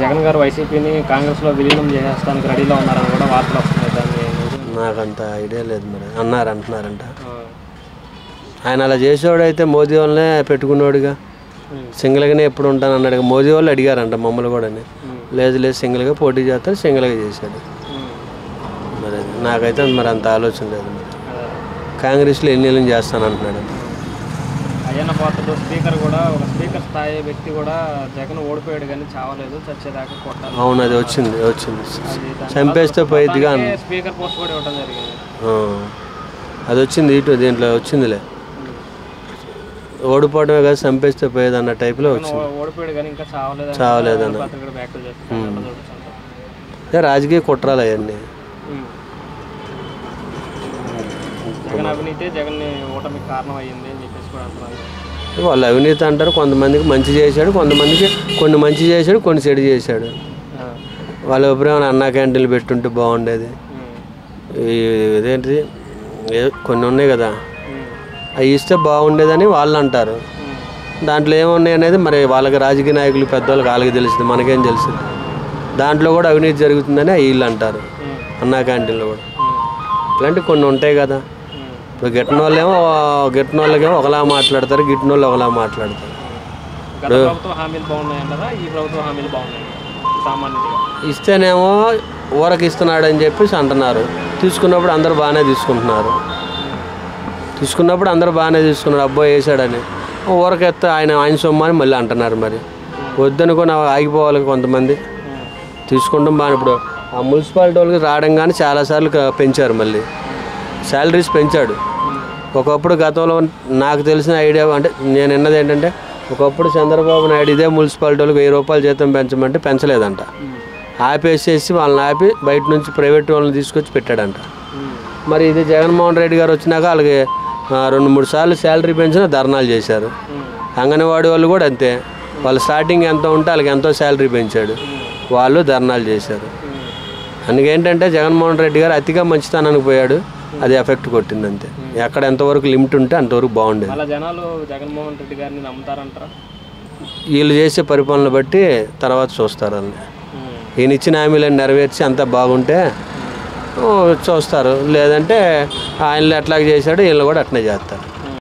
జగన్ గారు వైసీపీని కాంగ్రెస్లో విలీనం చేసేస్తానికి రెడీలో ఉన్నారని కూడా వార్తలు వస్తున్నాయి. దాన్ని నాకు అంత ఐడియా లేదు మరి అంటున్నారంట. ఆయన అలా చేసేవాడైతే మోదీ వాళ్ళనే పెట్టుకున్నాడుగా, సింగిల్గానే ఎప్పుడు ఉంటాను అన్నాడు. మోదీ వాళ్ళు అడిగారంట మమ్మల్ని కూడా, లేదు లేదు సింగిల్గా పోటీ చేస్తారు, సింగిల్గా చేశాడు. మరి నాకైతే మరి అంత ఆలోచన లేదు. మరి కాంగ్రెస్లో ఎన్ని చేస్తాను అంటున్నాడు. అయ్యన్న పాత్రలో స్పీకర్ కూడా, ఒక స్పీకర్ స్థాయి వ్యక్తి కూడా జగన్ ఓడిపోయాడు కానీ చావలేదు, చచ్చేదాకా కొట్టాలి. అవును, అది వచ్చింది చంపేస్తే పోయిద్దిగా స్పీకర్ పోస్ట్ కూడా ఇవ్వడం జరిగింది. అది వచ్చింది దీంట్లో వచ్చిందిలే. ఓడిపోవడమే కదా చంపేస్తే పోయేది అన్న టైప్లో వచ్చింది. ఓడిపోయాడు కానీ ఇంకా చావలేదన్న. రాజకీయ కుట్రాలు అవన్నీ. జగన్ అవినీతి జగన్ ఓటమికి కారణం అయ్యింది అని చెప్పేసి కూడా అంటున్నారు. వాళ్ళు అవినీతి అంటారు, కొంతమందికి మంచి చేశాడు, కొంతమందికి కొన్ని మంచి చేశాడు, కొన్ని చెడు చేశాడు. వాళ్ళ అభిప్రాయం అన్నా క్యాంటీన్లు పెట్టుంటే బాగుండేది. ఇదేంటిది కొన్ని ఉన్నాయి కదా, అవి ఇస్తే బాగుండేదని వాళ్ళు అంటారు. దాంట్లో ఏమున్నాయి అనేది మరి వాళ్ళకి రాజకీయ నాయకులు పెద్దవాళ్ళకి వాళ్ళకి తెలుస్తుంది, మనకేం తెలుస్తుంది. దాంట్లో కూడా అవినీతి జరుగుతుందని వీళ్ళు అంటారు, అన్నా క్యాంటీన్లో కూడా. ఇట్లాంటివి కొన్ని ఉంటాయి కదా. ఇప్పుడు గిట్టిన వాళ్ళకేమో ఒకలా మాట్లాడతారు, గిట్టిన వాళ్ళు ఒకలా మాట్లాడతారు. ఇస్తేనేమో ఊరకి ఇస్తున్నాడని చెప్పేసి అంటున్నారు, తీసుకున్నప్పుడు అందరూ బాగానే తీసుకుంటున్నారు. అబ్బాయి వేసాడని ఊరకెత్తే ఆయన సొమ్ము అని మళ్ళీ అంటున్నారు. మరి వద్దనుకొని ఆగిపోవాలి కొంతమంది. తీసుకుంటాం బాగా. ఇప్పుడు ఆ మున్సిపాలిటీ వాళ్ళకి రావడం కానీ చాలాసార్లు పెంచారు, మళ్ళీ శాలరీస్ పెంచాడు. ఒకప్పుడు గతంలో నాకు తెలిసిన ఐడియా అంటే నేను విన్నది ఏంటంటే, ఒకప్పుడు చంద్రబాబు నాయుడు ఇదే మున్సిపాలిటీ వాళ్ళకి 1000 రూపాయలు జీతం పెంచమంటే పెంచలేదంట. ఆపేసేసి వాళ్ళని ఆపి బయట నుంచి ప్రైవేట్ వాళ్ళని తీసుకొచ్చి పెట్టాడంట. మరి ఇది జగన్మోహన్ రెడ్డి గారు వచ్చినాక వాళ్ళకి 2-3 సార్లు శాలరీ పెంచినా ధర్నాలు చేశారు. అంగన్వాడీ వాళ్ళు కూడా అంతే, వాళ్ళు స్టార్టింగ్ ఎంత ఉంటే వాళ్ళకి ఎంతో శాలరీ పెంచాడు, వాళ్ళు ధర్నాలు చేశారు. అందుకేంటంటే జగన్మోహన్ రెడ్డి గారు అతిగా మంచితనానికి పోయాడు, అది ఎఫెక్ట్ కొట్టింది అంతే. ఎక్కడ ఎంతవరకు లిమిట్ ఉంటే అంతవరకు బాగుండేది. జగన్మోహన్ రెడ్డి గారిని నమ్ముతారంటారా? వీళ్ళు చేసే పరిపాలన బట్టి తర్వాత చూస్తారు. వాళ్ళని ఈయన ఇచ్చిన హామీలను నెరవేర్చి అంతా బాగుంటే చూస్తారు, లేదంటే ఆయన ఎట్లా చేశాడు వీళ్ళు కూడా అట్నే చేస్తారు.